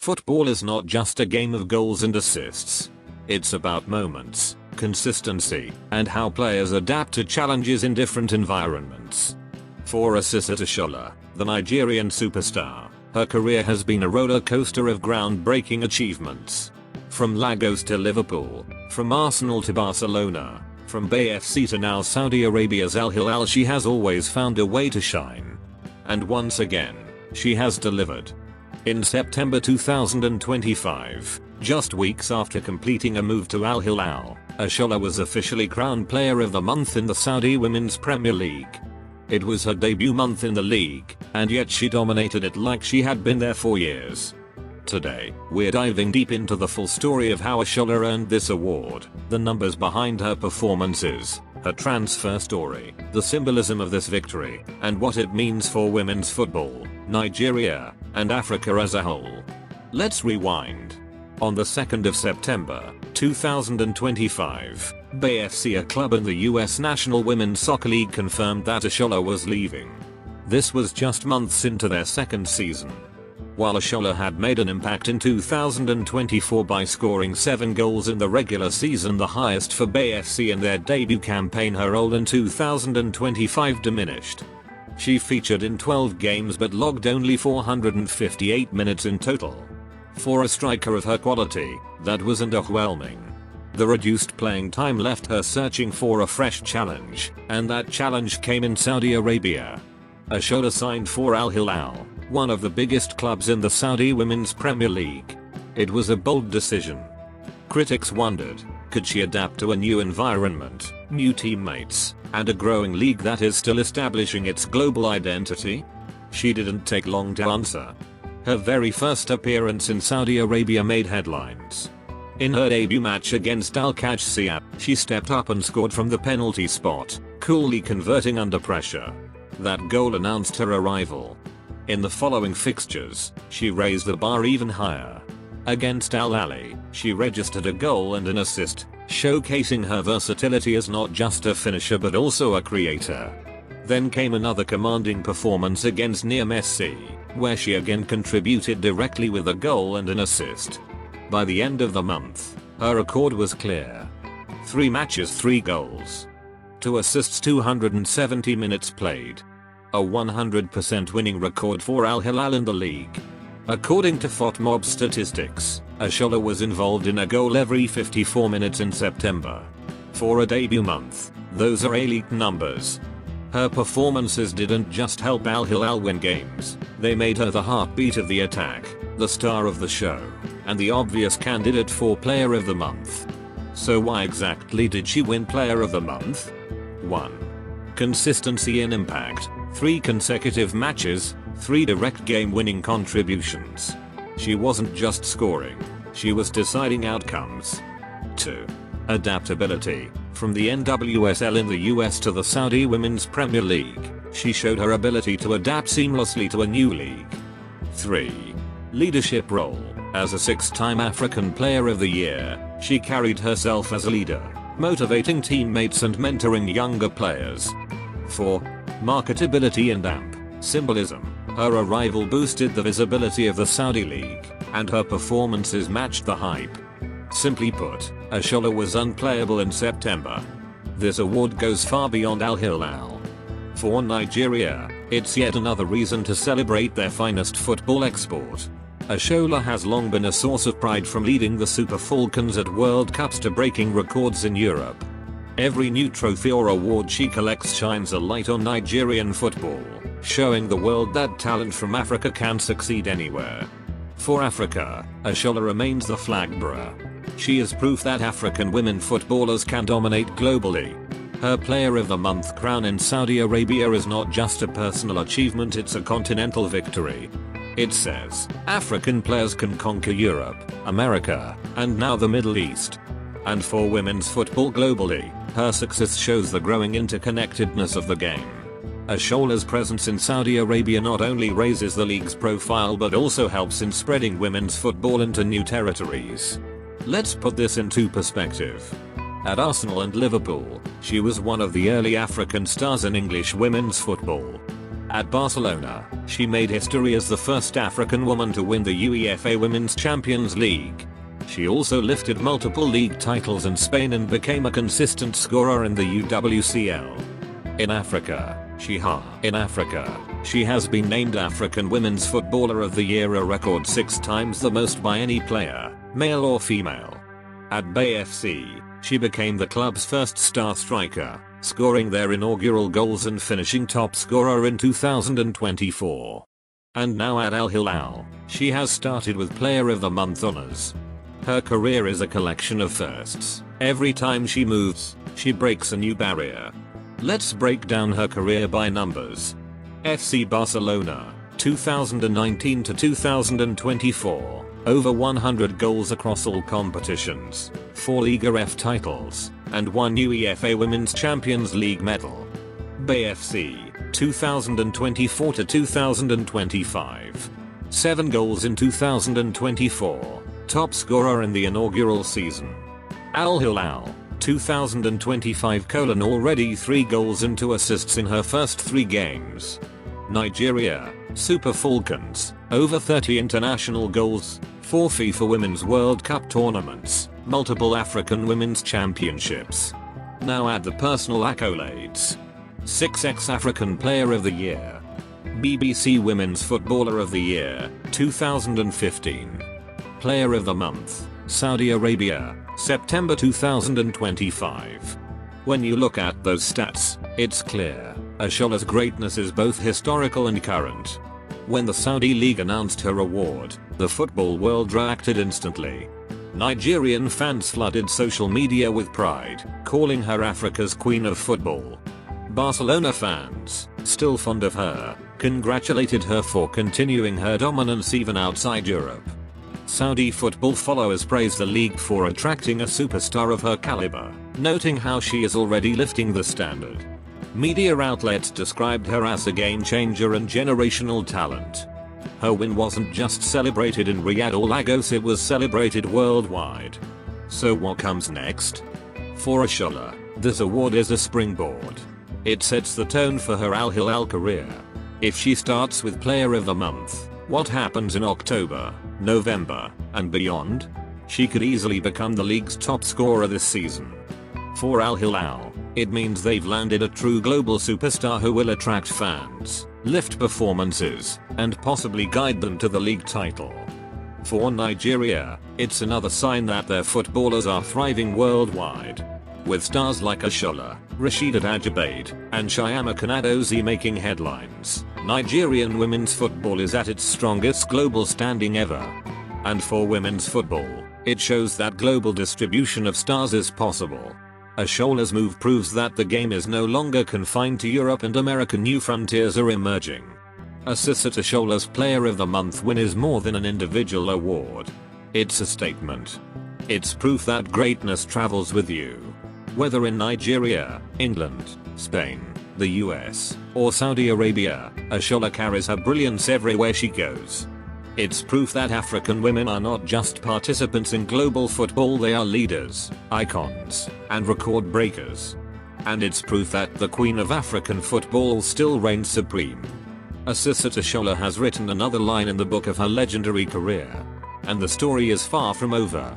Football is not just a game of goals and assists. It's about moments, consistency, and how players adapt to challenges in different environments. For AsisatOshoala, the Nigerian superstar, her career has been a roller coaster of groundbreaking achievements. From Lagos to Liverpool, from Arsenal to Barcelona, from Bay FC to now Saudi Arabia's Al Hilal, she has always found a way to shine. And once again, she has delivered. In September 2025, just weeks after completing a move to Al Hilal, Oshoala was officially crowned Player of the Month in the Saudi Women's Premier League. It was her debut month in the league, and yet she dominated it like she had been there for years. Today, we're diving deep into the full story of how Oshoala earned this award, the numbers behind her performances, her transfer story, the symbolism of this victory, and what it means for women's football, Nigeria, and Africa as a whole. Let's rewind. On the 2nd of September, 2025, Bay FC, a club in the US National Women's Soccer League, confirmed that Oshoala was leaving. This was just months into their second season. While Oshoala had made an impact in 2024 by scoring 7 goals in the regular season, the highest for Bay FC in their debut campaign, her role in 2025 diminished. She featured in 12 games but logged only 458 minutes in total. For a striker of her quality, that was underwhelming. The reduced playing time left her searching for a fresh challenge, and that challenge came in Saudi Arabia. Oshoala signed for Al Hilal, one of the biggest clubs in the Saudi Women's Premier League. It was a bold decision. Critics wondered, could she adapt to a new environment, new teammates, and a growing league that is still establishing its global identity? She didn't take long to answer. Her very first appearance in Saudi Arabia made headlines. In her debut match against Asisat, she stepped up and scored from the penalty spot, coolly converting under pressure. That goal announced her arrival. In the following fixtures, she raised the bar even higher. Against Al Ahly, she registered a goal and an assist, showcasing her versatility as not just a finisher but also a creator. Then came another commanding performance against FC, where she again contributed directly with a goal and an assist. By the end of the month, her record was clear. 3 matches, 3 goals. 2 assists, 270 minutes played. A 100% winning record for Al Hilal in the league. According to FotMob statistics, Oshoala was involved in a goal every 54 minutes in September. For a debut month, those are elite numbers. Her performances didn't just help Al Hilal win games, they made her the heartbeat of the attack, the star of the show, and the obvious candidate for Player of the Month. So why exactly did she win Player of the Month? 1. Consistency and impact. 3 consecutive matches, 3 direct game-winning contributions. She wasn't just scoring, she was deciding outcomes. 2. Adaptability. From the NWSL in the US to the Saudi Women's Premier League, she showed her ability to adapt seamlessly to a new league. 3. Leadership role. As a 6-time African Player of the Year, she carried herself as a leader, motivating teammates and mentoring younger players. 4. Marketability and symbolism. Her arrival boosted the visibility of the Saudi League, and her performances matched the hype. Simply put, Oshoala was unplayable in September. This award goes far beyond Al Hilal. For Nigeria, it's yet another reason to celebrate their finest football export. Oshoala has long been a source of pride, from leading the Super Falcons at World Cups to breaking records in Europe. Every new trophy or award she collects shines a light on Nigerian football, showing the world that talent from Africa can succeed anywhere. For Africa, Oshoala remains the flag bearer. She is proof that African women footballers can dominate globally. Her Player of the Month crown in Saudi Arabia is not just a personal achievement, it's a continental victory. It says, African players can conquer Europe, America, and now the Middle East. And for women's football globally, her success shows the growing interconnectedness of the game. Oshoala's presence in Saudi Arabia not only raises the league's profile but also helps in spreading women's football into new territories. Let's put this into perspective. At Arsenal and Liverpool, she was one of the early African stars in English women's football. At Barcelona, she made history as the first African woman to win the UEFA Women's Champions League. She also lifted multiple league titles in Spain and became a consistent scorer in the UWCL. In Africa, she has been named African Women's Footballer of the Year a record 6 times, the most by any player, male or female. At Bay FC, she became the club's first star striker, scoring their inaugural goals and finishing top scorer in 2024. And now at Al Hilal, she has started with Player of the Month honors. Her career is a collection of firsts. Every time she moves, she breaks a new barrier. Let's break down her career by numbers. FC Barcelona, 2019 to 2024, over 100 goals across all competitions, 4 Liga F titles, and 1 UEFA Women's Champions League medal. Bay FC, 2024 to 2025, 7 goals in 2024. Top scorer in the inaugural season. Al Hilal, 2025: already 3 goals and 2 assists in her first 3 games. Nigeria, Super Falcons, over 30 international goals, 4 FIFA Women's World Cup tournaments, multiple African Women's Championships. Now add the personal accolades. 6x African Player of the Year. BBC Women's Footballer of the Year, 2015. Player of the Month, Saudi Arabia, September 2025. When you look at those stats, it's clear, Oshoala's greatness is both historical and current. When the Saudi League announced her award, the football world reacted instantly. Nigerian fans flooded social media with pride, calling her Africa's Queen of Football. Barcelona fans, still fond of her, congratulated her for continuing her dominance even outside Europe. Saudi football followers praise the league for attracting a superstar of her caliber, noting how she is already lifting the standard. Media outlets described her as a game changer and generational talent. Her win wasn't just celebrated in Riyadh or Lagos, it was celebrated worldwide. So what comes next? For Oshoala, this award is a springboard. It sets the tone for her Al Hilal career. If she starts with Player of the Month, what happens in October, November, and beyond? She could easily become the league's top scorer this season. For Al Hilal, it means they've landed a true global superstar who will attract fans, lift performances, and possibly guide them to the league title. For Nigeria, it's another sign that their footballers are thriving worldwide. With stars like Oshoala, Rasheedat Ajibade, and Chiamaka Nnadozie making headlines, Nigerian women's football is at its strongest global standing ever. And for women's football, it shows that global distribution of stars is possible. Oshoala's move proves that the game is no longer confined to Europe and American new frontiers are emerging. AsisatOshoala's Player of the Month win is more than an individual award. It's a statement. It's proof that greatness travels with you. Whether in Nigeria, England, Spain, the US, or Saudi Arabia, Oshoala carries her brilliance everywhere she goes. It's proof that African women are not just participants in global football, they are leaders, icons, and record breakers. And it's proof that the Queen of African football still reigns supreme. AsisatOshoala has written another line in the book of her legendary career. And the story is far from over.